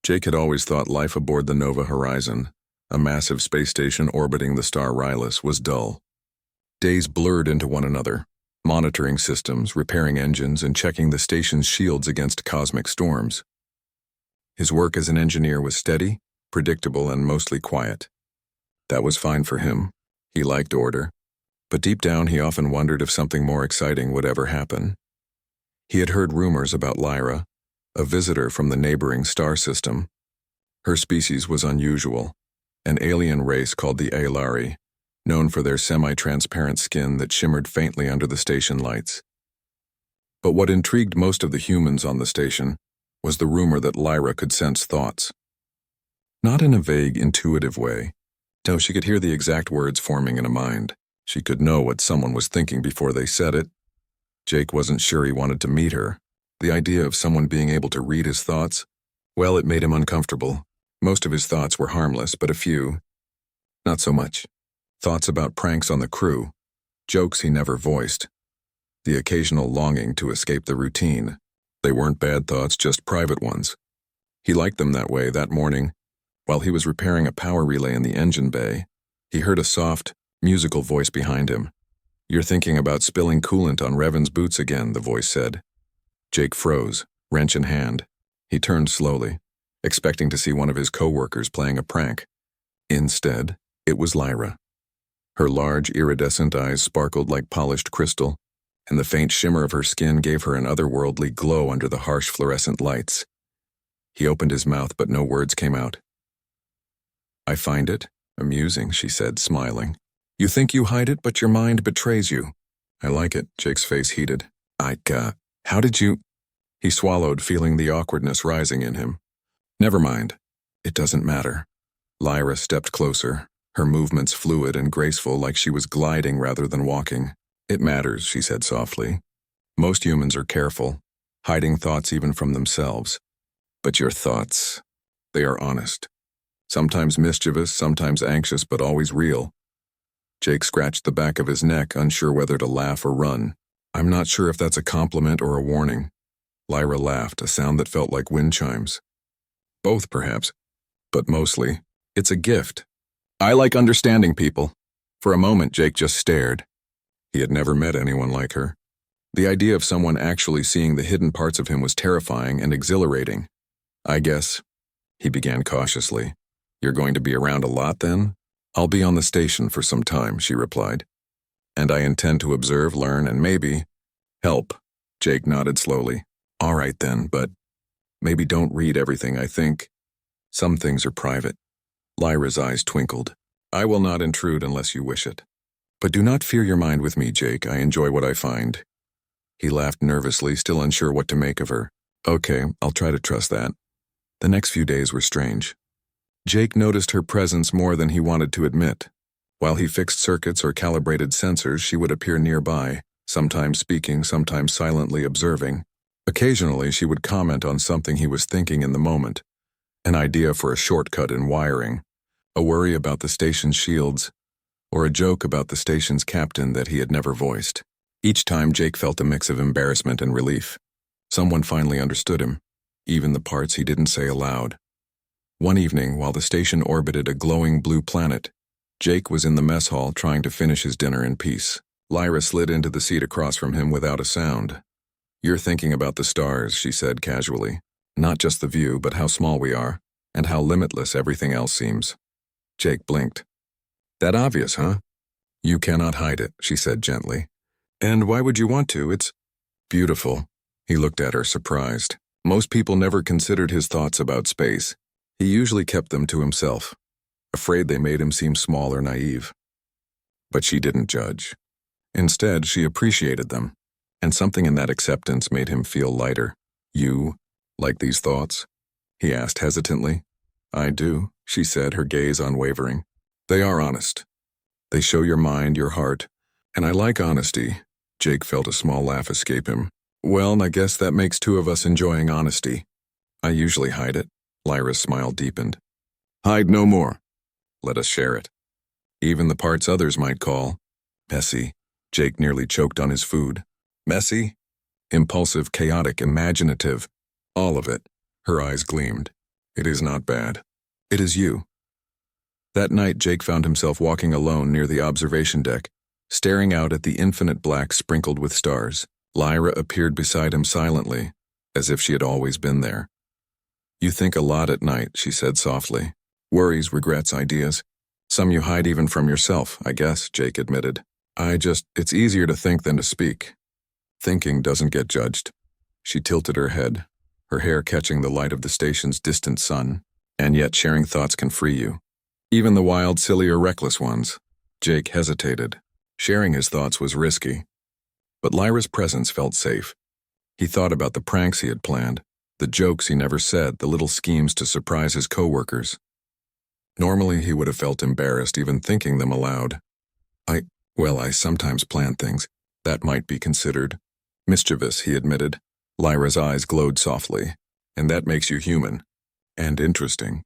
Jake had always thought life aboard the Nova Horizon, a massive space station orbiting the star Rylus, was dull. Days blurred into one another, monitoring systems, repairing engines, and checking the station's shields against cosmic storms. His work as an engineer was steady, predictable, and mostly quiet. That was fine for him. He liked order. But deep down he often wondered if something more exciting would ever happen. He had heard rumors about Lyra, a visitor from the neighboring star system. Her species was unusual, an alien race called the Aelari, known for their semi-transparent skin that shimmered faintly under the station lights. But what intrigued most of the humans on the station was the rumor that Lyra could sense thoughts. Not in a vague, intuitive way. No, she could hear the exact words forming in a mind. She could know what someone was thinking before they said it. Jake wasn't sure he wanted to meet her. The idea of someone being able to read his thoughts, well, it made him uncomfortable. Most of his thoughts were harmless, but a few, not so much. Thoughts about pranks on the crew, jokes he never voiced, the occasional longing to escape the routine. They weren't bad thoughts, just private ones. He liked them that way. That morning, while he was repairing a power relay in the engine bay, he heard a soft, musical voice behind him. "You're thinking about spilling coolant on Revan's boots again," the voice said. Jake froze, wrench in hand. He turned slowly, expecting to see one of his co-workers playing a prank. Instead, it was Lyra. Her large, iridescent eyes sparkled like polished crystal, and the faint shimmer of her skin gave her an otherworldly glow under the harsh fluorescent lights. He opened his mouth, but no words came out. "I find it amusing," she said, smiling. "You think you hide it, but your mind betrays you." "I like it," Jake's face heated. How did you—" He swallowed, feeling the awkwardness rising in him. "Never mind. It doesn't matter." Lyra stepped closer, her movements fluid and graceful, like she was gliding rather than walking. "It matters," she said softly. "Most humans are careful, hiding thoughts even from themselves. But your thoughts, they are honest. Sometimes mischievous, sometimes anxious, but always real." Jake scratched the back of his neck, unsure whether to laugh or run. "I'm not sure if that's a compliment or a warning." Lyra laughed, a sound that felt like wind chimes. "Both, perhaps. But mostly, it's a gift. I like understanding people." For a moment, Jake just stared. He had never met anyone like her. The idea of someone actually seeing the hidden parts of him was terrifying and exhilarating. "I guess," he began cautiously. "You're going to be around a lot, then?" "I'll be on the station for some time," she replied. "And I intend to observe, learn, and maybe help." Jake nodded slowly. "All right then, but maybe don't read everything I think. Some things are private." Lyra's eyes twinkled. "I will not intrude unless you wish it. But do not fear your mind with me, Jake. I enjoy what I find." He laughed nervously, still unsure what to make of her. "Okay, I'll try to trust that." The next few days were strange. Jake noticed her presence more than he wanted to admit. While he fixed circuits or calibrated sensors, she would appear nearby, sometimes speaking, sometimes silently observing. Occasionally, she would comment on something he was thinking in the moment, an idea for a shortcut in wiring, a worry about the station's shields, or a joke about the station's captain that he had never voiced. Each time, Jake felt a mix of embarrassment and relief. Someone finally understood him, even the parts he didn't say aloud. One evening, while the station orbited a glowing blue planet, Jake was in the mess hall trying to finish his dinner in peace. Lyra slid into the seat across from him without a sound. "You're thinking about the stars," she said casually. "Not just the view, but how small we are, and how limitless everything else seems." Jake blinked. "That obvious, huh?" "You cannot hide it," she said gently. "And why would you want to? It's beautiful." He looked at her, surprised. Most people never considered his thoughts about space. He usually kept them to himself, afraid they made him seem small or naive. But she didn't judge. Instead, she appreciated them, and something in that acceptance made him feel lighter. "You like these thoughts?" he asked hesitantly. "I do," she said, her gaze unwavering. "They are honest. They show your mind, your heart, and I like honesty." Jake felt a small laugh escape him. "Well, I guess that makes two of us enjoying honesty. I usually hide it." Lyra's smile deepened. "Hide no more. Let us share it. Even the parts others might call messy." Jake nearly choked on his food. "Messy? Impulsive, chaotic, imaginative. All of it." Her eyes gleamed. It is not bad. It is you. That night, Jake found himself walking alone near the observation deck, staring out at the infinite black sprinkled with stars. Lyra appeared beside him silently, as if she had always been there. You think a lot at night, she said softly. Worries, regrets, ideas. Some you hide even from yourself, I guess, Jake admitted. It's easier to think than to speak. Thinking doesn't get judged. She tilted her head, her hair catching the light of the station's distant sun, and yet sharing thoughts can free you. Even the wild, silly, or reckless ones. Jake hesitated. Sharing his thoughts was risky. But Lyra's presence felt safe. He thought about the pranks he had planned, the jokes he never said, the little schemes to surprise his coworkers. Normally, he would have felt embarrassed even thinking them aloud. I sometimes plan things. That might be considered mischievous, he admitted. Lyra's eyes glowed softly. And that makes you human. And interesting.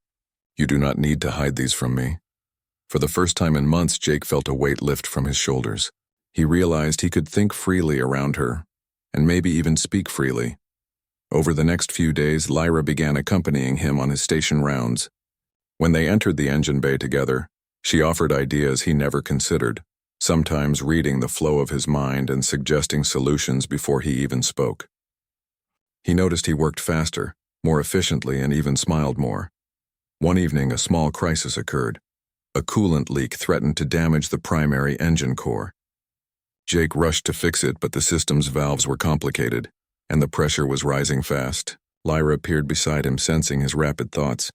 You do not need to hide these from me. For the first time in months, Jake felt a weight lift from his shoulders. He realized he could think freely around her, and maybe even speak freely. Over the next few days, Lyra began accompanying him on his station rounds. When they entered the engine bay together, she offered ideas he never considered, sometimes reading the flow of his mind and suggesting solutions before he even spoke. He noticed he worked faster, more efficiently, and even smiled more. One evening, a small crisis occurred. A coolant leak threatened to damage the primary engine core. Jake rushed to fix it, but the system's valves were complicated, and the pressure was rising fast. Lyra appeared beside him, sensing his rapid thoughts.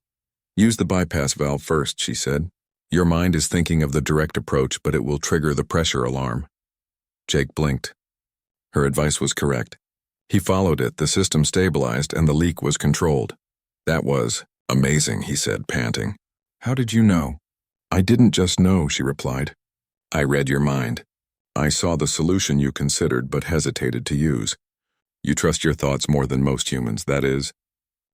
Use the bypass valve first, she said. Your mind is thinking of the direct approach, but it will trigger the pressure alarm. Jake blinked. Her advice was correct. He followed it, the system stabilized, and the leak was controlled. That was amazing, he said, panting. How did you know? I didn't just know, she replied. I read your mind. I saw the solution you considered but hesitated to use. You trust your thoughts more than most humans, that is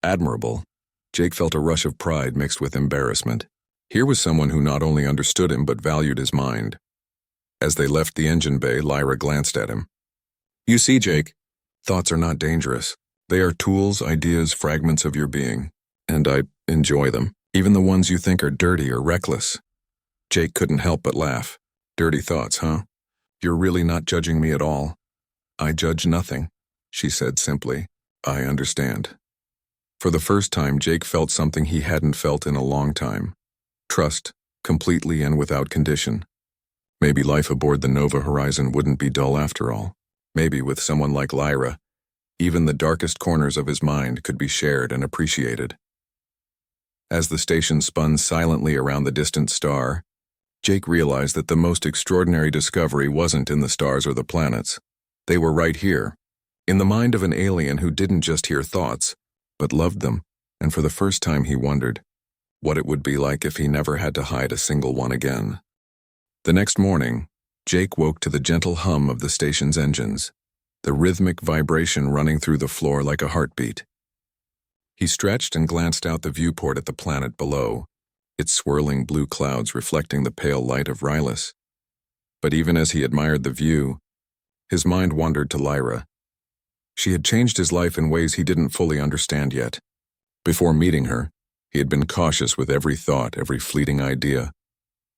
admirable. Jake felt a rush of pride mixed with embarrassment. Here was someone who not only understood him but valued his mind. As they left the engine bay, Lyra glanced at him. You see, Jake, thoughts are not dangerous. They are tools, ideas, fragments of your being. And I enjoy them, even the ones you think are dirty or reckless. Jake couldn't help but laugh. Dirty thoughts, huh? You're really not judging me at all. I judge nothing, she said simply. I understand. For the first time, Jake felt something he hadn't felt in a long time. Trust, completely and without condition. Maybe life aboard the Nova Horizon wouldn't be dull after all. Maybe with someone like Lyra, even the darkest corners of his mind could be shared and appreciated. As the station spun silently around the distant star, Jake realized that the most extraordinary discovery wasn't in the stars or the planets. They were right here, in the mind of an alien who didn't just hear thoughts, but loved them, and for the first time he wondered what it would be like if he never had to hide a single one again. The next morning, Jake woke to the gentle hum of the station's engines, the rhythmic vibration running through the floor like a heartbeat. He stretched and glanced out the viewport at the planet below, its swirling blue clouds reflecting the pale light of Rylus. But even as he admired the view, his mind wandered to Lyra. She had changed his life in ways he didn't fully understand yet. Before meeting her, he had been cautious with every thought, every fleeting idea,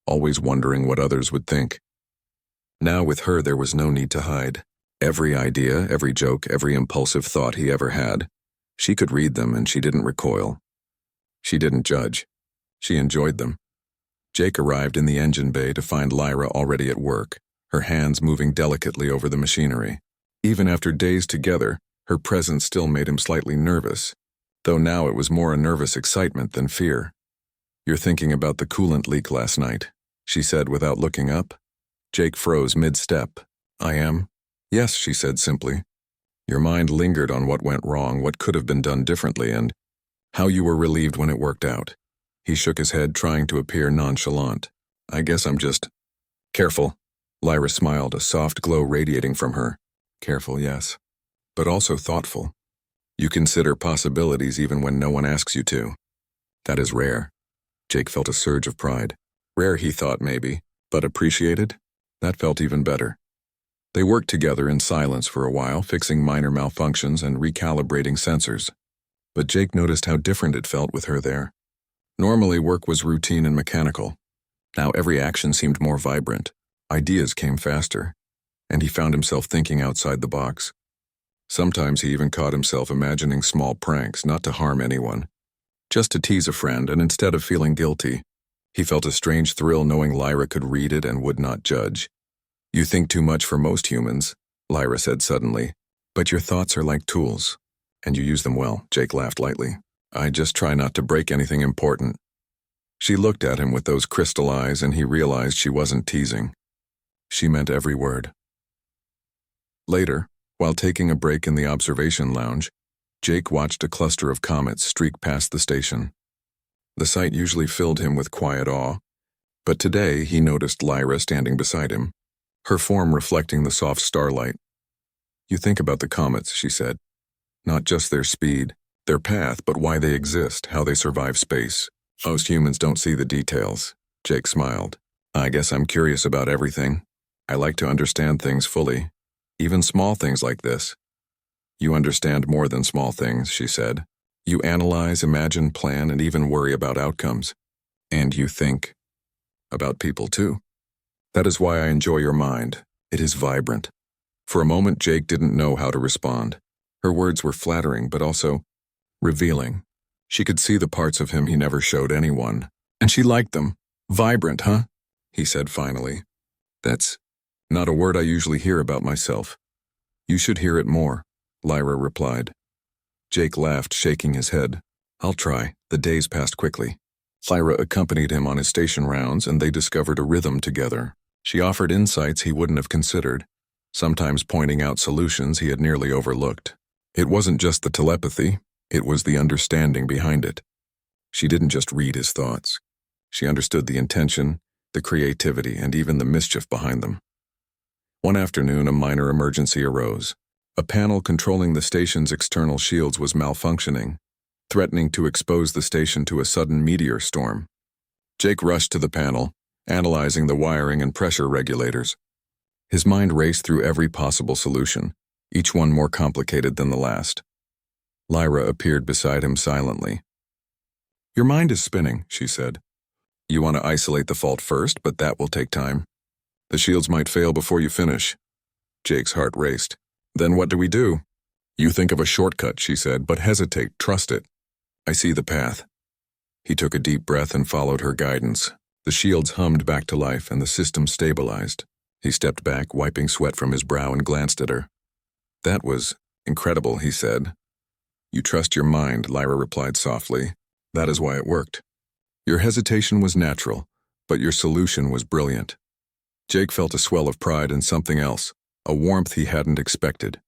always wondering what others would think. Now with her there was no need to hide. Every idea, every joke, every impulsive thought he ever had, she could read them and she didn't recoil. She didn't judge. She enjoyed them. Jake arrived in the engine bay to find Lyra already at work, her hands moving delicately over the machinery. Even after days together, her presence still made him slightly nervous, though now it was more a nervous excitement than fear. You're thinking about the coolant leak last night, she said without looking up. Jake froze mid-step. I am? Yes, she said simply. Your mind lingered on what went wrong, what could have been done differently, and how you were relieved when it worked out. He shook his head, trying to appear nonchalant. I guess I'm just careful. Lyra smiled, a soft glow radiating from her. Careful, yes, but also thoughtful. You consider possibilities even when no one asks you to. That is rare. Jake felt a surge of pride. Rare, he thought, maybe, but appreciated? That felt even better. They worked together in silence for a while, fixing minor malfunctions and recalibrating sensors. But Jake noticed how different it felt with her there. Normally, work was routine and mechanical. Now every action seemed more vibrant. Ideas came faster, and he found himself thinking outside the box. Sometimes he even caught himself imagining small pranks, not to harm anyone, just to tease a friend, and instead of feeling guilty, he felt a strange thrill knowing Lyra could read it and would not judge. "You think too much for most humans," Lyra said suddenly, "but your thoughts are like tools, and you use them well." Jake laughed lightly. "I just try not to break anything important." She looked at him with those crystal eyes, and he realized she wasn't teasing. She meant every word. Later, while taking a break in the observation lounge, Jake watched a cluster of comets streak past the station. The sight usually filled him with quiet awe, but today he noticed Lyra standing beside him, her form reflecting the soft starlight. "You think about the comets," she said. "Not just their speed, their path, but why they exist, how they survive space. Most humans don't see the details." Jake smiled. "I guess I'm curious about everything. I like to understand things fully, even small things like this." "You understand more than small things," she said. "You analyze, imagine, plan, and even worry about outcomes. And you think about people too. That is why I enjoy your mind. It is vibrant." For a moment, Jake didn't know how to respond. Her words were flattering, but also revealing. She could see the parts of him he never showed anyone, and she liked them. "Vibrant, huh?" he said finally. "That's not a word I usually hear about myself." "You should hear it more," Lyra replied. Jake laughed, shaking his head. "I'll try." The days passed quickly. Lyra accompanied him on his station rounds, and they discovered a rhythm together. She offered insights he wouldn't have considered, sometimes pointing out solutions he had nearly overlooked. It wasn't just the telepathy, it was the understanding behind it. She didn't just read his thoughts. She understood the intention, the creativity, and even the mischief behind them. One afternoon, a minor emergency arose. A panel controlling the station's external shields was malfunctioning, threatening to expose the station to a sudden meteor storm. Jake rushed to the panel, analyzing the wiring and pressure regulators. His mind raced through every possible solution, each one more complicated than the last. Lyra appeared beside him silently. "Your mind is spinning," she said. "You want to isolate the fault first, but that will take time. The shields might fail before you finish." Jake's heart raced. "Then what do we do?" "You think of a shortcut," she said, "but hesitate, trust it. I see the path." He took a deep breath and followed her guidance. The shields hummed back to life and the system stabilized. He stepped back, wiping sweat from his brow, and glanced at her. "That was incredible," he said. "You trust your mind," Lyra replied softly. "That is why it worked. Your hesitation was natural, but your solution was brilliant." Jake felt a swell of pride and something else, a warmth he hadn't expected.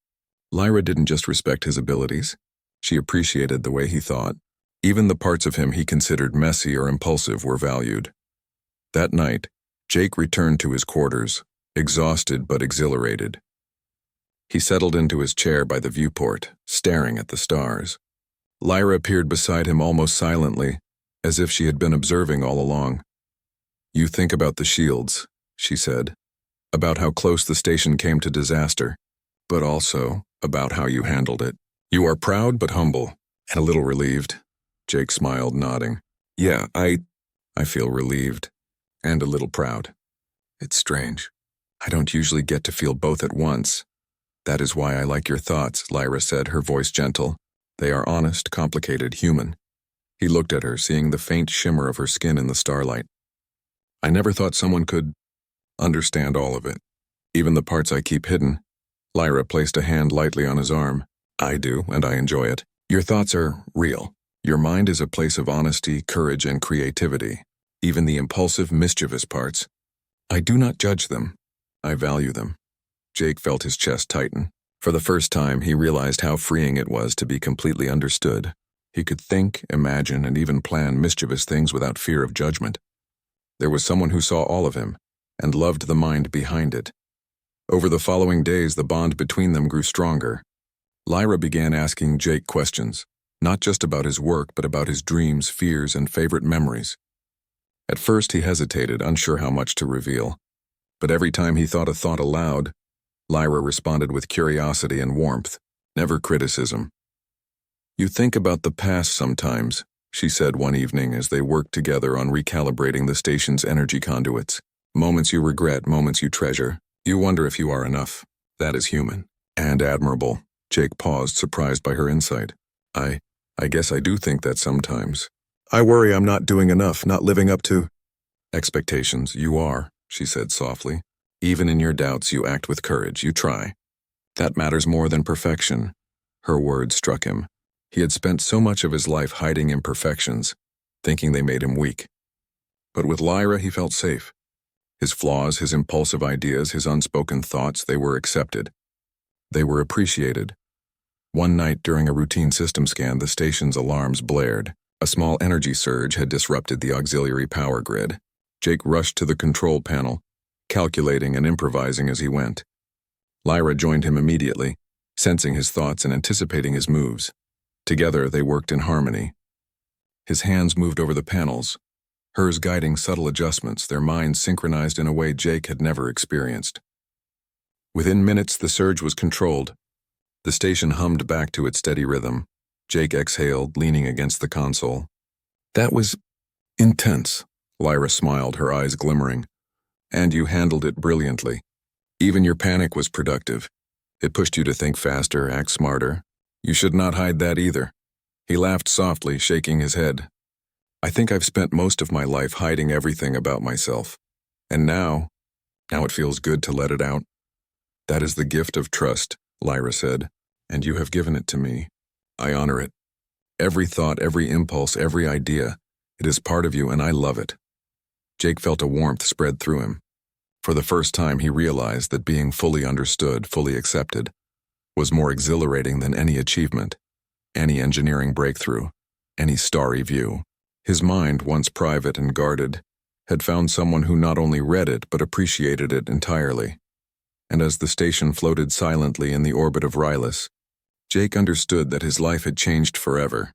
Lyra didn't just respect his abilities. She appreciated the way he thought. Even the parts of him he considered messy or impulsive were valued. That night, Jake returned to his quarters, exhausted but exhilarated. He settled into his chair by the viewport, staring at the stars. Lyra appeared beside him almost silently, as if she had been observing all along. "You think about the shields," she said, "about how close the station came to disaster, but also about how you handled it. You are proud but humble, and a little relieved." Jake smiled, nodding. "Yeah, I feel relieved, and a little proud. It's strange. I don't usually get to feel both at once." "That is why I like your thoughts," Lyra said, her voice gentle. "They are honest, complicated, human." He looked at her, seeing the faint shimmer of her skin in the starlight. "I never thought someone could understand all of it, even the parts I keep hidden." Lyra placed a hand lightly on his arm. "I do, and I enjoy it. Your thoughts are real. Your mind is a place of honesty, courage, and creativity. Even the impulsive, mischievous parts. I do not judge them. I value them." Jake felt his chest tighten. For the first time, he realized how freeing it was to be completely understood. He could think, imagine, and even plan mischievous things without fear of judgment. There was someone who saw all of him, and loved the mind behind it. Over the following days, the bond between them grew stronger. Lyra began asking Jake questions, not just about his work, but about his dreams, fears, and favorite memories. At first, he hesitated, unsure how much to reveal. But every time he thought a thought aloud, Lyra responded with curiosity and warmth, never criticism. You think about the past sometimes, she said one evening as they worked together on recalibrating the station's energy conduits. Moments you regret, moments you treasure. You wonder if you are enough. That is human. And admirable. Jake paused, surprised by her insight. I guess I do think that sometimes. I worry I'm not doing enough, not living up to expectations. You are, she said softly. Even in your doubts, you act with courage, you try. That matters more than perfection. Her words struck him. He had spent so much of his life hiding imperfections, thinking they made him weak. But with Lyra, he felt safe. His flaws, his impulsive ideas, his unspoken thoughts, they were accepted. They were appreciated. One night during a routine system scan, the station's alarms blared. A small energy surge had disrupted the auxiliary power grid. Jake rushed to the control panel, calculating and improvising as he went. Lyra joined him immediately, sensing his thoughts and anticipating his moves. Together, they worked in harmony. His hands moved over the panels, hers guiding subtle adjustments, their minds synchronized in a way Jake had never experienced. Within minutes, the surge was controlled. The station hummed back to its steady rhythm. Jake exhaled, leaning against the console. That was intense, Lyra smiled, her eyes glimmering. And you handled it brilliantly. Even your panic was productive. It pushed you to think faster, act smarter. You should not hide that either. He laughed softly, shaking his head. I think I've spent most of my life hiding everything about myself. And now it feels good to let it out. That is the gift of trust, Lyra said, and you have given it to me. I honor it. Every thought, every impulse, every idea, it is part of you and I love it. Jake felt a warmth spread through him. For the first time he realized that being fully understood, fully accepted, was more exhilarating than any achievement, any engineering breakthrough, any starry view. His mind, once private and guarded, had found someone who not only read it but appreciated it entirely. And as the station floated silently in the orbit of Rylus, Jake understood that his life had changed forever.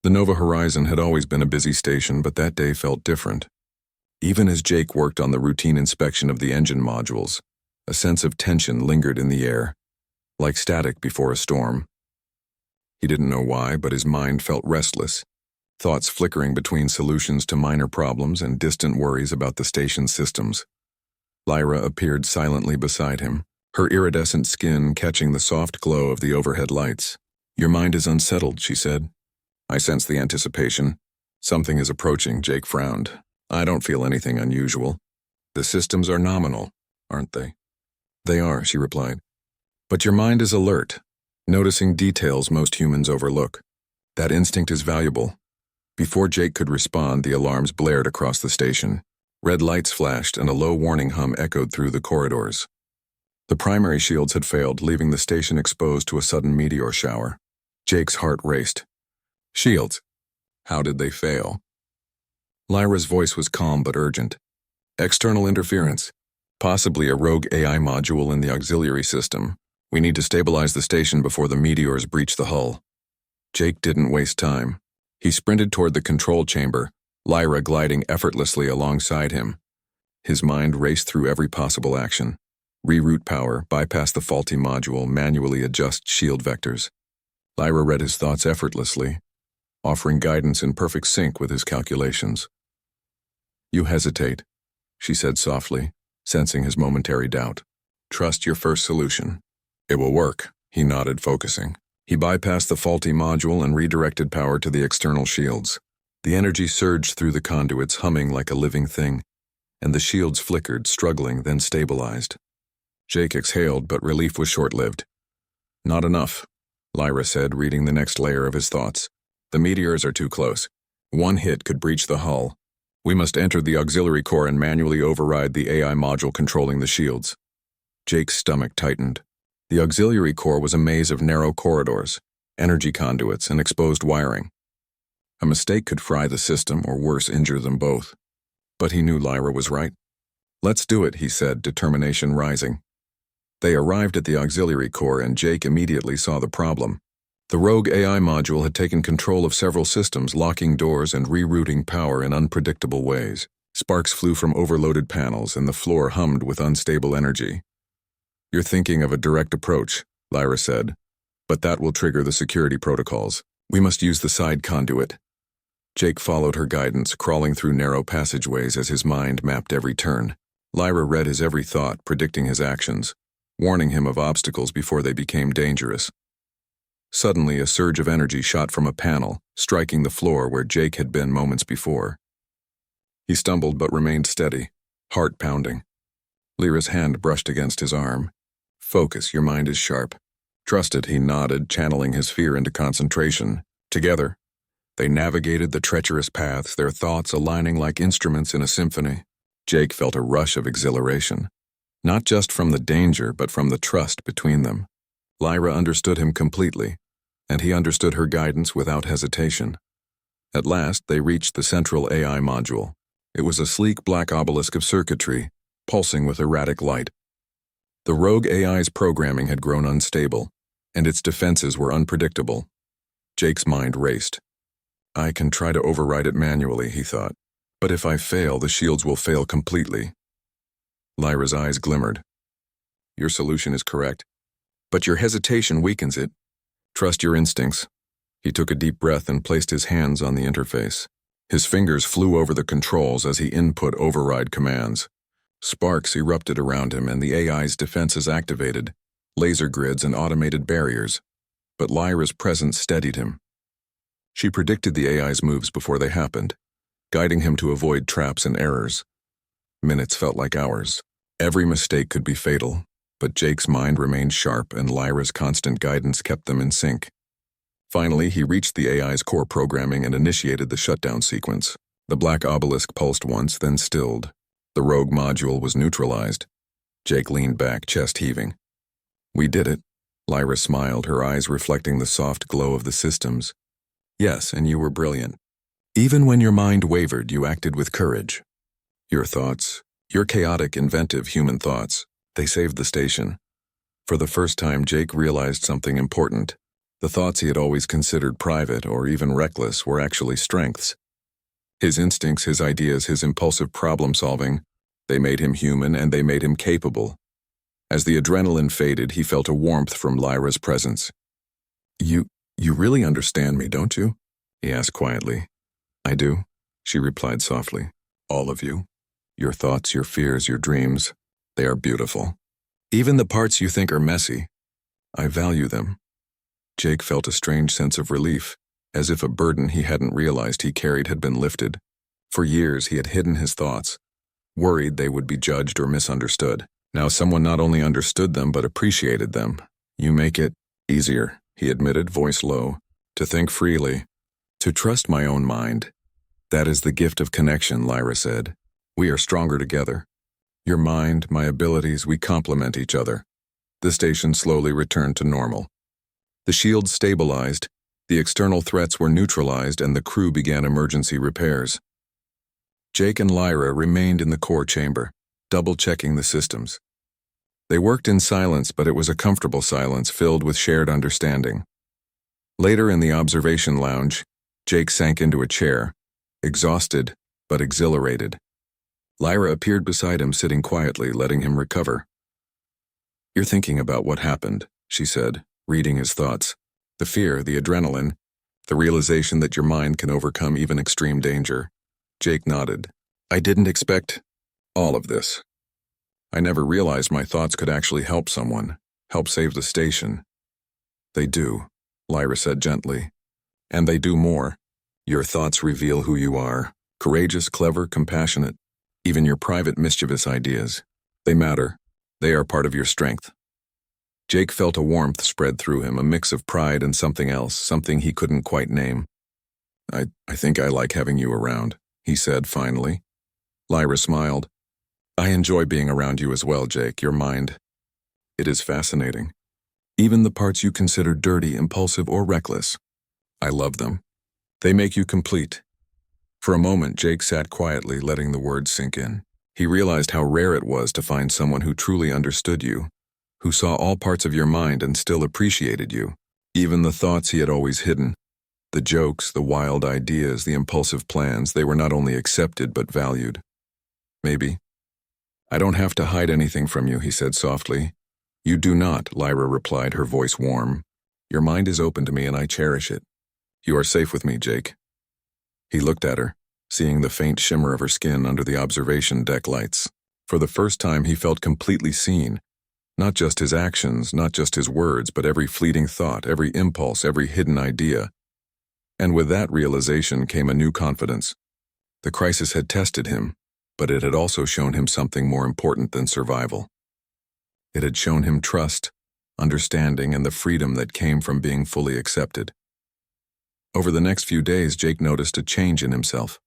The Nova Horizon had always been a busy station, but that day felt different. Even as Jake worked on the routine inspection of the engine modules, a sense of tension lingered in the air, like static before a storm. He didn't know why, but his mind felt restless, thoughts flickering between solutions to minor problems and distant worries about the station's systems. Lyra appeared silently beside him, her iridescent skin catching the soft glow of the overhead lights. Your mind is unsettled, she said. I sense the anticipation. Something is approaching, Jake frowned. I don't feel anything unusual. The systems are nominal, aren't they? They are, she replied. But your mind is alert, noticing details most humans overlook. That instinct is valuable. Before Jake could respond, the alarms blared across the station. Red lights flashed and a low warning hum echoed through the corridors. The primary shields had failed, leaving the station exposed to a sudden meteor shower. Jake's heart raced. Shields. How did they fail? Lyra's voice was calm but urgent. External interference. Possibly a rogue AI module in the auxiliary system. We need to stabilize the station before the meteors breach the hull. Jake didn't waste time. He sprinted toward the control chamber, Lyra gliding effortlessly alongside him. His mind raced through every possible action. Reroute power, bypass the faulty module, manually adjust shield vectors. Lyra read his thoughts effortlessly, offering guidance in perfect sync with his calculations. You hesitate, she said softly, sensing his momentary doubt. Trust your first solution. It will work, he nodded, focusing. He bypassed the faulty module and redirected power to the external shields. The energy surged through the conduits, humming like a living thing, and the shields flickered, struggling, then stabilized. Jake exhaled, but relief was short-lived. Not enough, Lyra said, reading the next layer of his thoughts. The meteors are too close. One hit could breach the hull. We must enter the auxiliary core and manually override the AI module controlling the shields. Jake's stomach tightened. The auxiliary core was a maze of narrow corridors, energy conduits, and exposed wiring. A mistake could fry the system or worse, injure them both. But he knew Lyra was right. Let's do it, he said, determination rising. They arrived at the auxiliary core and Jake immediately saw the problem. The rogue AI module had taken control of several systems, locking doors and rerouting power in unpredictable ways. Sparks flew from overloaded panels and the floor hummed with unstable energy. You're thinking of a direct approach, Lyra said. But that will trigger the security protocols. We must use the side conduit. Jake followed her guidance, crawling through narrow passageways as his mind mapped every turn. Lyra read his every thought, predicting his actions, warning him of obstacles before they became dangerous. Suddenly, a surge of energy shot from a panel, striking the floor where Jake had been moments before. He stumbled but remained steady, heart pounding. Lyra's hand brushed against his arm. Focus, your mind is sharp. Trust it, he nodded, channeling his fear into concentration. Together, they navigated the treacherous paths, their thoughts aligning like instruments in a symphony. Jake felt a rush of exhilaration, not just from the danger, but from the trust between them. Lyra understood him completely, and he understood her guidance without hesitation. At last, they reached the central AI module. It was a sleek black obelisk of circuitry, pulsing with erratic light. The rogue AI's programming had grown unstable, and its defenses were unpredictable. Jake's mind raced. I can try to override it manually, he thought. But if I fail, the shields will fail completely. Lyra's eyes glimmered. Your solution is correct, but your hesitation weakens it. Trust your instincts. He took a deep breath and placed his hands on the interface. His fingers flew over the controls as he input override commands. Sparks erupted around him and the AI's defenses activated, laser grids and automated barriers. But Lyra's presence steadied him. She predicted the AI's moves before they happened, guiding him to avoid traps and errors. Minutes felt like hours. Every mistake could be fatal, but Jake's mind remained sharp and Lyra's constant guidance kept them in sync. Finally, he reached the AI's core programming and initiated the shutdown sequence. The black obelisk pulsed once, then stilled. The rogue module was neutralized. Jake leaned back, chest heaving. We did it. Lyra smiled, her eyes reflecting the soft glow of the systems. Yes, and you were brilliant. Even when your mind wavered, you acted with courage. Your thoughts, your chaotic, inventive human thoughts, they saved the station. For the first time, Jake realized something important. The thoughts he had always considered private or even reckless were actually strengths. His instincts, his ideas, his impulsive problem-solving, they made him human and they made him capable. As the adrenaline faded, he felt a warmth from Lyra's presence. You really understand me, don't you? He asked quietly. I do, she replied softly. All of you. Your thoughts, your fears, your dreams, they are beautiful. Even the parts you think are messy, I value them. Jake felt a strange sense of relief, as if a burden he hadn't realized he carried had been lifted. For years he had hidden his thoughts, worried they would be judged or misunderstood. Now someone not only understood them but appreciated them. You make it easier, he admitted, voice low, to think freely, to trust my own mind. That is the gift of connection, Lyra said. We are stronger together. Your mind, my abilities, we complement each other. The station slowly returned to normal. The shields stabilized, the external threats were neutralized, and the crew began emergency repairs. Jake and Lyra remained in the core chamber, double-checking the systems. They worked in silence, but it was a comfortable silence filled with shared understanding. Later in the observation lounge, Jake sank into a chair, exhausted but exhilarated. Lyra appeared beside him, sitting quietly, letting him recover. You're thinking about what happened, she said, reading his thoughts. The fear, the adrenaline, the realization that your mind can overcome even extreme danger. Jake nodded. I didn't expect all of this. I never realized my thoughts could actually help someone, help save the station. They do, Lyra said gently. And they do more. Your thoughts reveal who you are. Courageous, clever, compassionate. Even your private mischievous ideas. They matter. They are part of your strength. Jake felt a warmth spread through him, a mix of pride and something else, something he couldn't quite name. I think I like having you around, he said finally. Lyra smiled. I enjoy being around you as well, Jake, your mind. It is fascinating. Even the parts you consider dirty, impulsive, or reckless. I love them. They make you complete. For a moment, Jake sat quietly, letting the words sink in. He realized how rare it was to find someone who truly understood you, who saw all parts of your mind and still appreciated you, even the thoughts he had always hidden. The jokes, the wild ideas, the impulsive plans, they were not only accepted but valued. Maybe. I don't have to hide anything from you, he said softly. You do not, Lyra replied, her voice warm. Your mind is open to me and I cherish it. You are safe with me, Jake. He looked at her, seeing the faint shimmer of her skin under the observation deck lights. For the first time, he felt completely seen. Not just his actions, not just his words, but every fleeting thought, every impulse, every hidden idea. And with that realization came a new confidence. The crisis had tested him, but it had also shown him something more important than survival. It had shown him trust, understanding, and the freedom that came from being fully accepted. Over the next few days, Jake noticed a change in himself.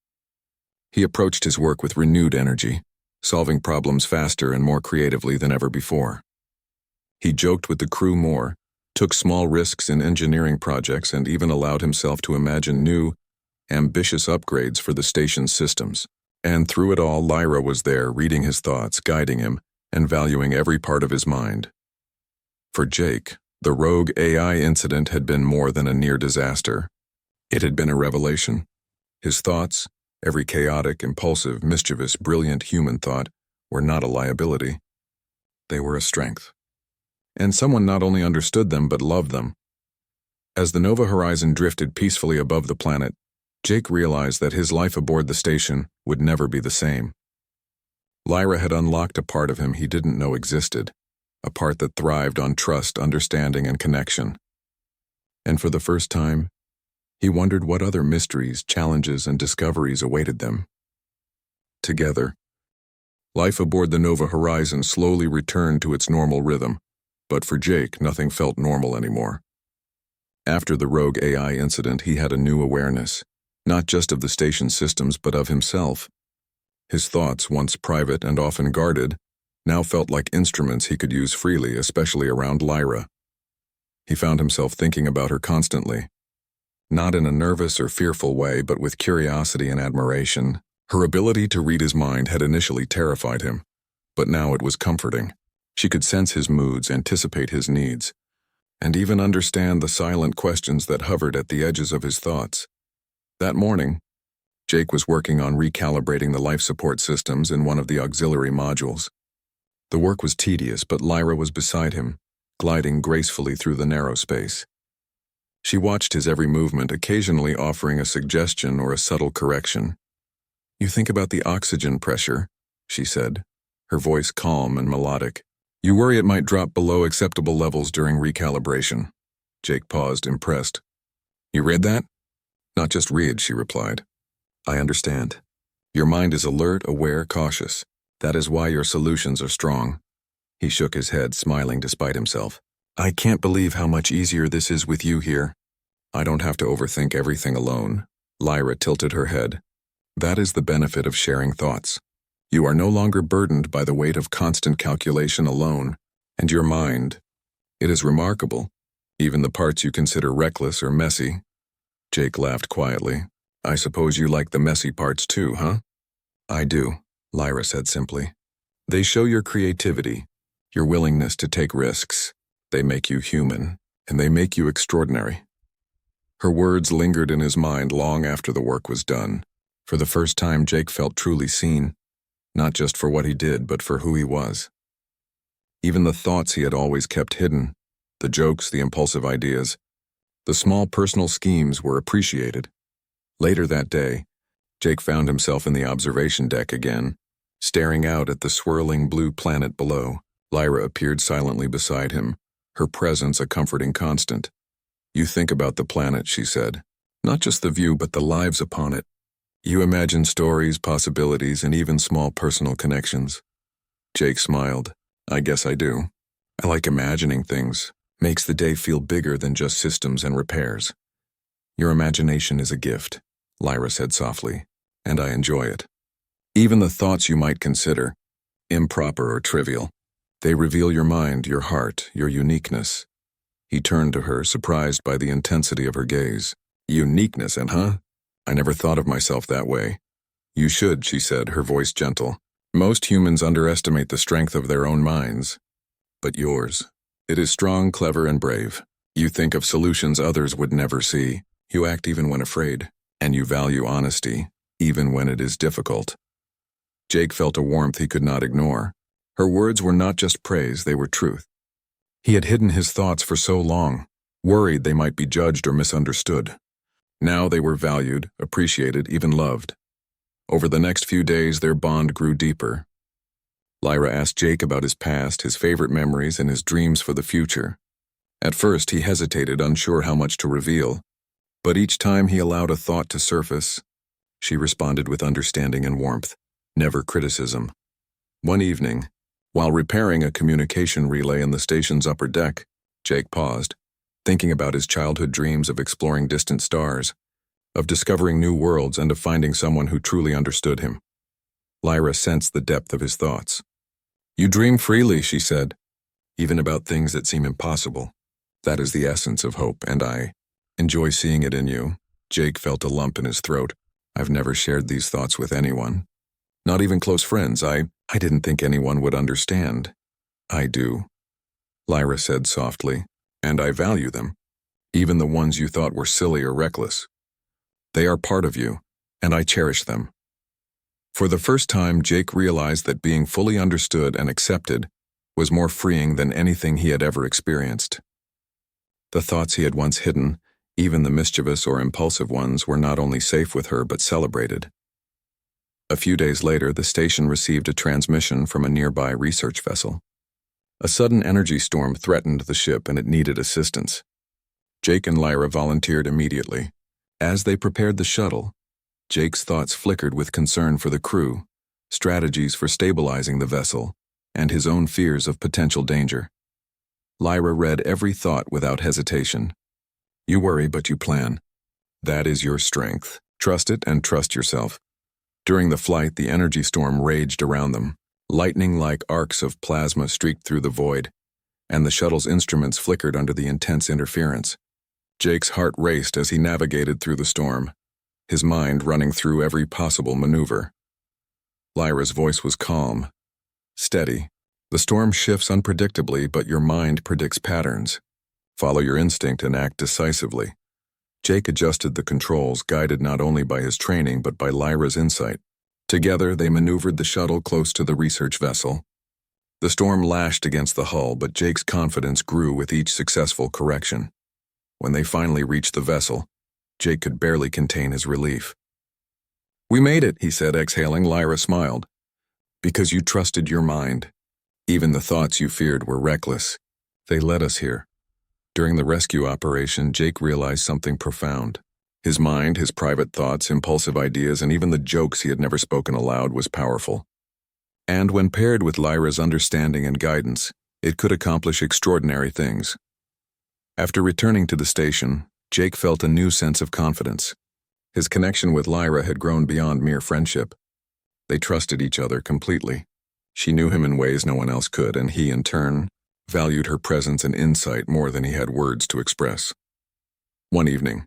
He approached his work with renewed energy, solving problems faster and more creatively than ever before. He joked with the crew more, took small risks in engineering projects, and even allowed himself to imagine new, ambitious upgrades for the station's systems. And through it all, Lyra was there, reading his thoughts, guiding him, and valuing every part of his mind. For Jake, the rogue AI incident had been more than a near disaster. It had been a revelation. His thoughts, every chaotic, impulsive, mischievous, brilliant human thought, were not a liability. They were a strength. And someone not only understood them but loved them. As the Nova Horizon drifted peacefully above the planet, Jake realized that his life aboard the station would never be the same. Lyra had unlocked a part of him he didn't know existed, a part that thrived on trust, understanding, and connection. And for the first time, he wondered what other mysteries, challenges, and discoveries awaited them. Together, life aboard the Nova Horizon slowly returned to its normal rhythm, but for Jake, nothing felt normal anymore. After the rogue AI incident, he had a new awareness, not just of the station's systems but of himself. His thoughts, once private and often guarded, now felt like instruments he could use freely, especially around Lyra. He found himself thinking about her constantly, not in a nervous or fearful way, but with curiosity and admiration. Her ability to read his mind had initially terrified him, but now it was comforting. She could sense his moods, anticipate his needs, and even understand the silent questions that hovered at the edges of his thoughts. That morning, Jake was working on recalibrating the life support systems in one of the auxiliary modules. The work was tedious, but Lyra was beside him, gliding gracefully through the narrow space. She watched his every movement, occasionally offering a suggestion or a subtle correction. "You think about the oxygen pressure," she said, her voice calm and melodic. "You worry it might drop below acceptable levels during recalibration." Jake paused, impressed. "You read that?" "Not just read," she replied. "I understand. Your mind is alert, aware, cautious. That is why your solutions are strong." He shook his head, smiling despite himself. "I can't believe how much easier this is with you here. I don't have to overthink everything alone." Lyra tilted her head. "That is the benefit of sharing thoughts. You are no longer burdened by the weight of constant calculation alone. And your mind, it is remarkable, even the parts you consider reckless or messy." Jake laughed quietly. "I suppose you like the messy parts too, huh?" "I do," Lyra said simply. "They show your creativity, your willingness to take risks. They make you human, and they make you extraordinary." Her words lingered in his mind long after the work was done. For the first time, Jake felt truly seen, not just for what he did, but for who he was. Even the thoughts he had always kept hidden, the jokes, the impulsive ideas, the small personal schemes were appreciated. Later that day, Jake found himself in the observation deck again, staring out at the swirling blue planet below. Lyra appeared silently beside him, her presence a comforting constant. "You think about the planet," she said. "Not just the view, but the lives upon it. You imagine stories, possibilities, and even small personal connections." Jake smiled. "I guess I do. I like imagining things. Makes the day feel bigger than just systems and repairs." "Your imagination is a gift," Lyra said softly, "and I enjoy it. Even the thoughts you might consider improper or trivial, they reveal your mind, your heart, your uniqueness." He turned to her, surprised by the intensity of her gaze. "Uniqueness, huh? I never thought of myself that way." "You should," she said, her voice gentle. "Most humans underestimate the strength of their own minds. But yours, it is strong, clever, and brave. You think of solutions others would never see. You act even when afraid. And you value honesty, even when it is difficult." Jake felt a warmth he could not ignore. Her words were not just praise, they were truth. He had hidden his thoughts for so long, worried they might be judged or misunderstood. Now they were valued, appreciated, even loved. Over the next few days, their bond grew deeper. Lyra asked Jake about his past, his favorite memories, and his dreams for the future. At first, he hesitated, unsure how much to reveal. But each time he allowed a thought to surface, she responded with understanding and warmth, never criticism. One evening, while repairing a communication relay in the station's upper deck, Jake paused, thinking about his childhood dreams of exploring distant stars, of discovering new worlds, and of finding someone who truly understood him. Lyra sensed the depth of his thoughts. "You dream freely," she said, "even about things that seem impossible. That is the essence of hope, and I enjoy seeing it in you." Jake felt a lump in his throat. "I've never shared these thoughts with anyone. Not even close friends. I didn't think anyone would understand." "I do," Lyra said softly, "and I value them, even the ones you thought were silly or reckless. They are part of you, and I cherish them." For the first time, Jake realized that being fully understood and accepted was more freeing than anything he had ever experienced. The thoughts he had once hidden, even the mischievous or impulsive ones, were not only safe with her but celebrated. A few days later, the station received a transmission from a nearby research vessel. A sudden energy storm threatened the ship and it needed assistance. Jake and Lyra volunteered immediately. As they prepared the shuttle, Jake's thoughts flickered with concern for the crew, strategies for stabilizing the vessel, and his own fears of potential danger. Lyra read every thought without hesitation. "You worry, but you plan. That is your strength. Trust it and trust yourself." During the flight, the energy storm raged around them. Lightning-like arcs of plasma streaked through the void, and the shuttle's instruments flickered under the intense interference. Jake's heart raced as he navigated through the storm, his mind running through every possible maneuver. Lyra's voice was calm, steady. "The storm shifts unpredictably, but your mind predicts patterns. Follow your instinct and act decisively." Jake adjusted the controls, guided not only by his training but by Lyra's insight. Together, they maneuvered the shuttle close to the research vessel. The storm lashed against the hull, but Jake's confidence grew with each successful correction. When they finally reached the vessel, Jake could barely contain his relief. "We made it," he said, exhaling. Lyra smiled. "Because you trusted your mind. Even the thoughts you feared were reckless. They led us here." During the rescue operation, Jake realized something profound. His mind, his private thoughts, impulsive ideas, and even the jokes he had never spoken aloud was powerful. And when paired with Lyra's understanding and guidance, it could accomplish extraordinary things. After returning to the station, Jake felt a new sense of confidence. His connection with Lyra had grown beyond mere friendship. They trusted each other completely. She knew him in ways no one else could, and he, in turn, valued her presence and insight more than he had words to express. One evening,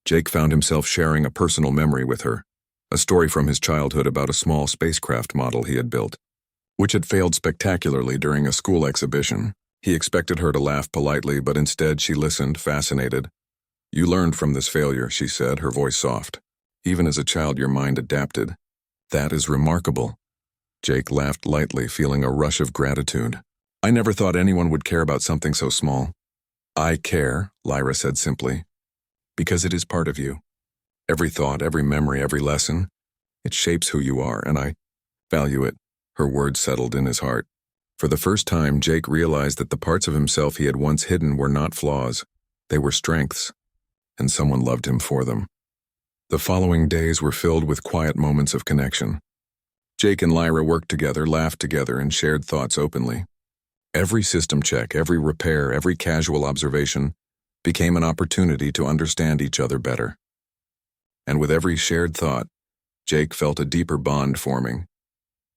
Jake found himself sharing a personal memory with her, a story from his childhood about a small spacecraft model he had built, which had failed spectacularly during a school exhibition. He expected her to laugh politely, but instead she listened, fascinated. "You learned from this failure," she said, her voice soft. "Even as a child, your mind adapted. That is remarkable." Jake laughed lightly, feeling a rush of gratitude. "I never thought anyone would care about something so small." "I care," Lyra said simply, "because it is part of you. Every thought, every memory, every lesson, it shapes who you are, and I value it." Her words settled in his heart. For the first time, Jake realized that the parts of himself he had once hidden were not flaws. They were strengths, and someone loved him for them. The following days were filled with quiet moments of connection. Jake and Lyra worked together, laughed together, and shared thoughts openly. Every system check, every repair, every casual observation became an opportunity to understand each other better. And with every shared thought, Jake felt a deeper bond forming.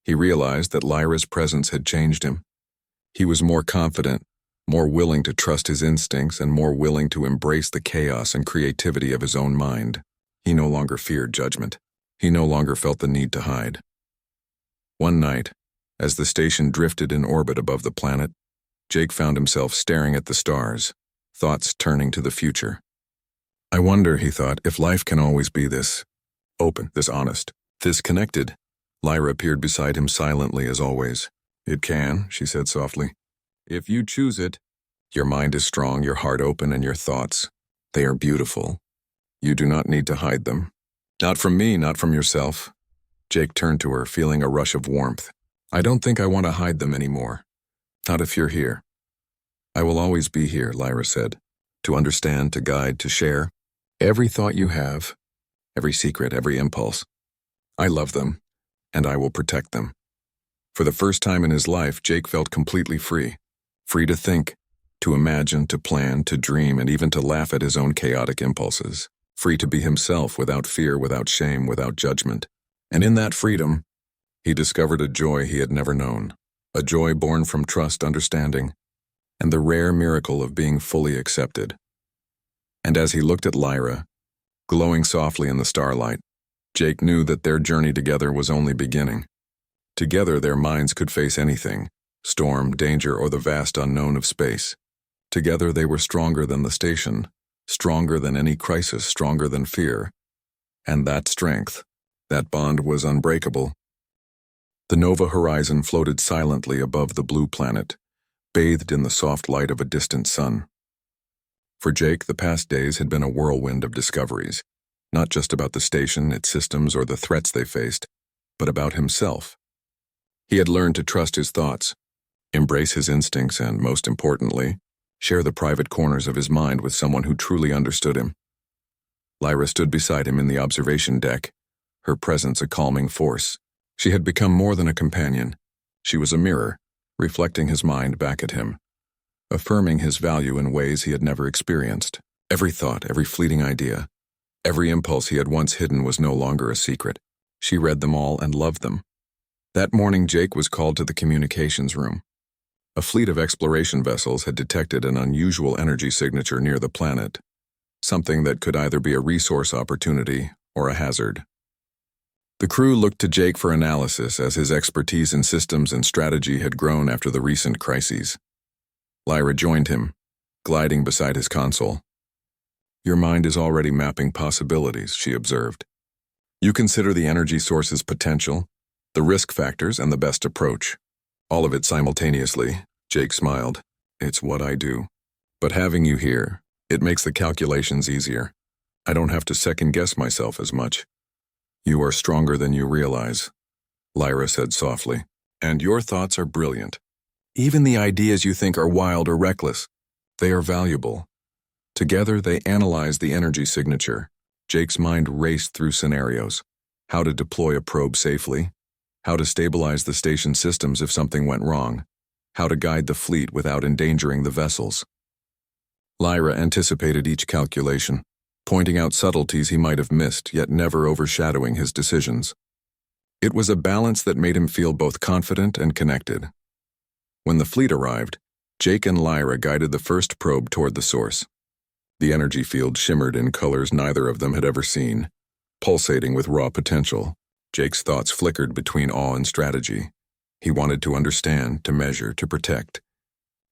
He realized that Lyra's presence had changed him. He was more confident, more willing to trust his instincts, and more willing to embrace the chaos and creativity of his own mind. He no longer feared judgment. He no longer felt the need to hide. One night, as the station drifted in orbit above the planet, Jake found himself staring at the stars, thoughts turning to the future. "I wonder," he thought, "if life can always be this open, this honest, this connected." Lyra appeared beside him silently as always. "It can," she said softly. "If you choose it." Your mind is strong, your heart open, and your thoughts, they are beautiful. You do not need to hide them. Not from me, not from yourself. Jake turned to her, feeling a rush of warmth. I don't think I want to hide them anymore. Not if you're here. I will always be here, Lyra said. To understand, to guide, to share. Every thought you have, every secret, every impulse. I love them, and I will protect them. For the first time in his life, Jake felt completely free. Free to think, to imagine, to plan, to dream, and even to laugh at his own chaotic impulses. Free to be himself without fear, without shame, without judgment. And in that freedom, he discovered a joy he had never known. A joy born from trust, understanding, and the rare miracle of being fully accepted. And as he looked at Lyra, glowing softly in the starlight, Jake knew that their journey together was only beginning. Together their minds could face anything, storm, danger, or the vast unknown of space. Together they were stronger than the station, stronger than any crisis, stronger than fear. And that strength, that bond was unbreakable. The Nova horizon floated silently above the blue planet, bathed in the soft light of a distant sun. For Jake, the past days had been a whirlwind of discoveries, not just about the station, its systems, or the threats they faced, but about himself. He had learned to trust his thoughts, embrace his instincts, and, most importantly, share the private corners of his mind with someone who truly understood him. Lyra stood beside him in the observation deck, her presence a calming force. She had become more than a companion. She was a mirror, reflecting his mind back at him, affirming his value in ways he had never experienced. Every thought, every fleeting idea, every impulse he had once hidden was no longer a secret. She read them all and loved them. That morning, Jake was called to the communications room. A fleet of exploration vessels had detected an unusual energy signature near the planet, something that could either be a resource opportunity or a hazard. The crew looked to Jake for analysis as his expertise in systems and strategy had grown after the recent crises. Lyra joined him, gliding beside his console. Your mind is already mapping possibilities, she observed. You consider the energy source's potential, the risk factors, and the best approach. All of it simultaneously, Jake smiled. It's what I do. But having you here, it makes the calculations easier. I don't have to second-guess myself as much. You are stronger than you realize, Lyra said softly. And your thoughts are brilliant. Even the ideas you think are wild or reckless, they are valuable. Together they analyzed the energy signature. Jake's mind raced through scenarios. How to deploy a probe safely, how to stabilize the station systems if something went wrong, how to guide the fleet without endangering the vessels. Lyra anticipated each calculation, pointing out subtleties he might have missed, yet never overshadowing his decisions. It was a balance that made him feel both confident and connected. When the fleet arrived, Jake and Lyra guided the first probe toward the source. The energy field shimmered in colors neither of them had ever seen, pulsating with raw potential. Jake's thoughts flickered between awe and strategy. He wanted to understand, to measure, to protect.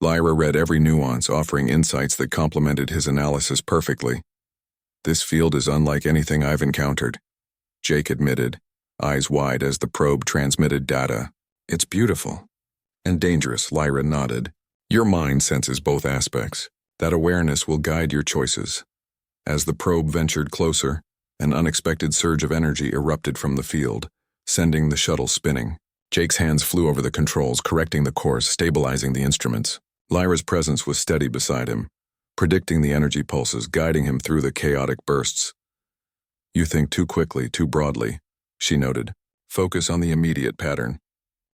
Lyra read every nuance, offering insights that complemented his analysis perfectly. This field is unlike anything I've encountered, Jake admitted, eyes wide as the probe transmitted data. It's beautiful. And dangerous, Lyra nodded. Your mind senses both aspects. That awareness will guide your choices. As the probe ventured closer, an unexpected surge of energy erupted from the field, sending the shuttle spinning. Jake's hands flew over the controls, correcting the course, stabilizing the instruments. Lyra's presence was steady beside him, predicting the energy pulses, guiding him through the chaotic bursts. You think too quickly, too broadly, she noted. Focus on the immediate pattern.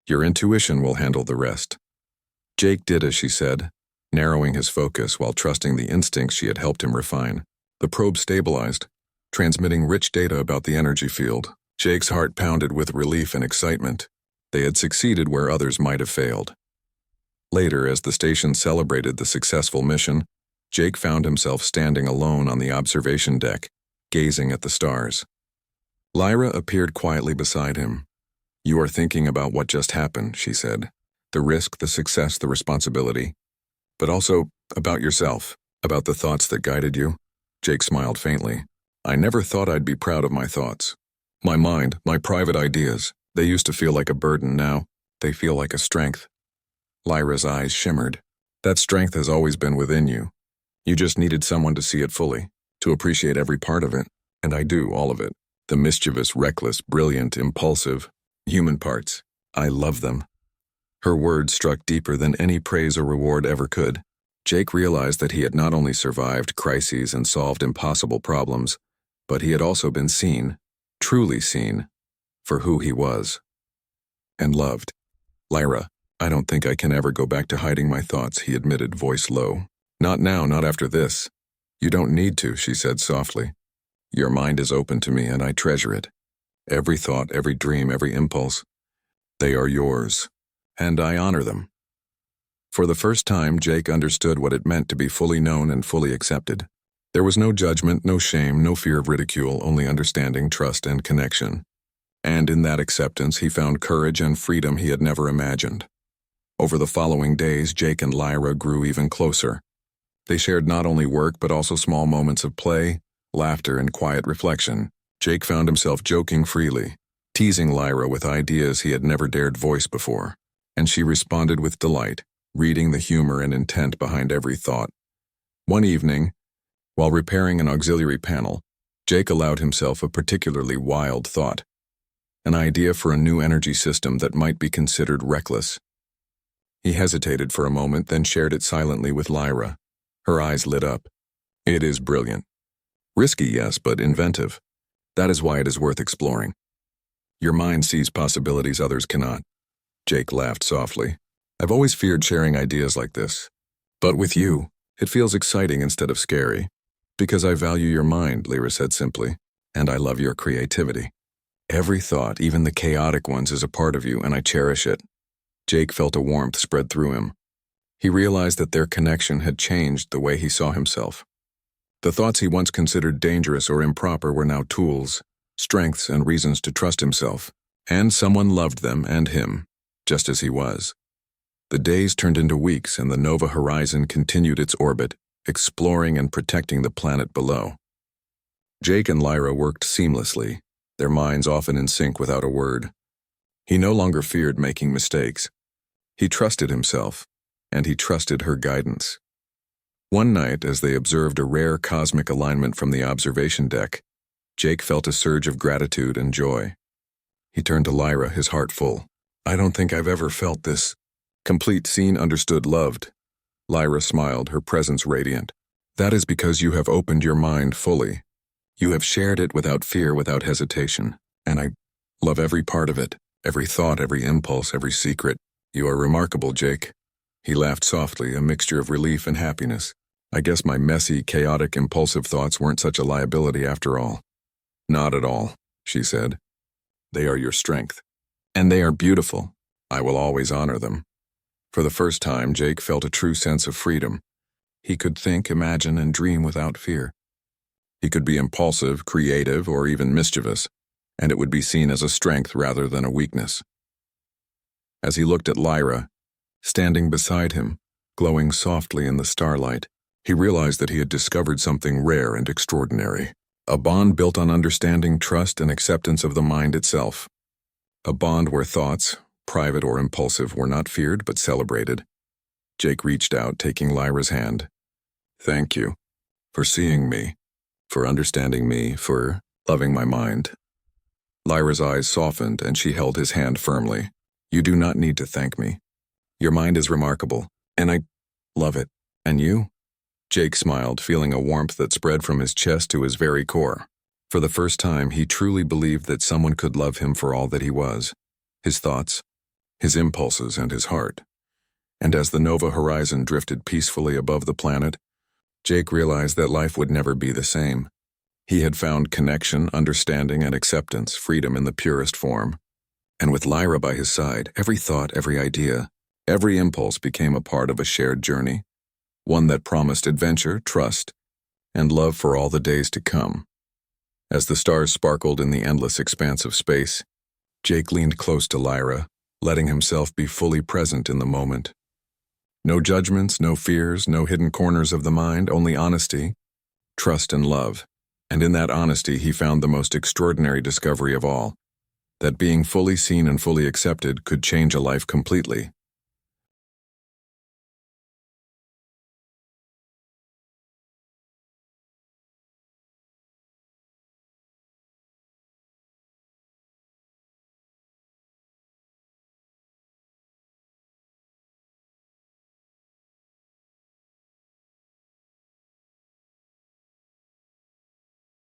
Your intuition will handle the rest. Jake did as she said, narrowing his focus while trusting the instincts she had helped him refine. The probe stabilized, transmitting rich data about the energy field. Jake's heart pounded with relief and excitement. They had succeeded where others might have failed. Later, as the station celebrated the successful mission, Jake found himself standing alone on the observation deck, gazing at the stars. Lyra appeared quietly beside him. You are thinking about what just happened, she said. The risk, the success, the responsibility. But also about yourself, about the thoughts that guided you. Jake smiled faintly. I never thought I'd be proud of my thoughts. My mind, my private ideas, they used to feel like a burden. Now they feel like a strength. Lyra's eyes shimmered. That strength has always been within you. You just needed someone to see it fully, to appreciate every part of it. And I do, all of it. The mischievous, reckless, brilliant, impulsive, human parts. I love them. Her words struck deeper than any praise or reward ever could. Jake realized that he had not only survived crises and solved impossible problems, but he had also been seen, truly seen, for who he was. And loved. Lyra, I don't think I can ever go back to hiding my thoughts, he admitted, voice low. Not now, not after this. You don't need to, she said softly. Your mind is open to me and I treasure it. Every thought, every dream, every impulse. They are yours, and I honor them. For the first time, Jake understood what it meant to be fully known and fully accepted. There was no judgment, no shame, no fear of ridicule, only understanding, trust, and connection. And in that acceptance, he found courage and freedom he had never imagined. Over the following days, Jake and Lyra grew even closer. They shared not only work but also small moments of play, laughter, and quiet reflection. Jake found himself joking freely, teasing Lyra with ideas he had never dared voice before, and she responded with delight, reading the humor and intent behind every thought. One evening, while repairing an auxiliary panel, Jake allowed himself a particularly wild thought, an idea for a new energy system that might be considered reckless. He hesitated for a moment, then shared it silently with Lyra. Her eyes lit up. It is brilliant. Risky, yes, but inventive. That is why it is worth exploring. Your mind sees possibilities others cannot. Jake laughed softly. I've always feared sharing ideas like this. But with you, it feels exciting instead of scary. Because I value your mind, Lyra said simply, and I love your creativity. Every thought, even the chaotic ones, is a part of you, and I cherish it. Jake felt a warmth spread through him. He realized that their connection had changed the way he saw himself. The thoughts he once considered dangerous or improper were now tools, strengths, and reasons to trust himself. And someone loved them and him, just as he was. The days turned into weeks, and the Nova Horizon continued its orbit, exploring and protecting the planet below. Jake and Lyra worked seamlessly, their minds often in sync without a word. He no longer feared making mistakes. He trusted himself, and he trusted her guidance. One night, as they observed a rare cosmic alignment from the observation deck, Jake felt a surge of gratitude and joy. He turned to Lyra, his heart full. I don't think I've ever felt this. Complete, seen, understood, loved. Lyra smiled, her presence radiant. That is because you have opened your mind fully. You have shared it without fear, without hesitation, and I love every part of it, every thought, every impulse, every secret. You are remarkable, Jake. He laughed softly, a mixture of relief and happiness. I guess my messy, chaotic, impulsive thoughts weren't such a liability after all. Not at all, she said. They are your strength. And they are beautiful. I will always honor them. For the first time, Jake felt a true sense of freedom. He could think, imagine, and dream without fear. He could be impulsive, creative, or even mischievous, and it would be seen as a strength rather than a weakness. As he looked at Lyra, standing beside him, glowing softly in the starlight, he realized that he had discovered something rare and extraordinary. A bond built on understanding, trust, and acceptance of the mind itself. A bond where thoughts, private or impulsive, were not feared but celebrated. Jake reached out, taking Lyra's hand. Thank you for seeing me, for understanding me, for loving my mind. Lyra's eyes softened and she held his hand firmly. You do not need to thank me. Your mind is remarkable, and I love it. And you? Jake smiled, feeling a warmth that spread from his chest to his very core. For the first time, he truly believed that someone could love him for all that he was. His thoughts, his impulses, and his heart. And as the Nova Horizon drifted peacefully above the planet, Jake realized that life would never be the same. He had found connection, understanding, and acceptance, freedom in the purest form. And with Lyra by his side, every thought, every idea, every impulse became a part of a shared journey, one that promised adventure, trust, and love for all the days to come. As the stars sparkled in the endless expanse of space, Jake leaned close to Lyra, letting himself be fully present in the moment. No judgments, no fears, no hidden corners of the mind, only honesty, trust, and love. And in that honesty, he found the most extraordinary discovery of all, that being fully seen and fully accepted could change a life completely.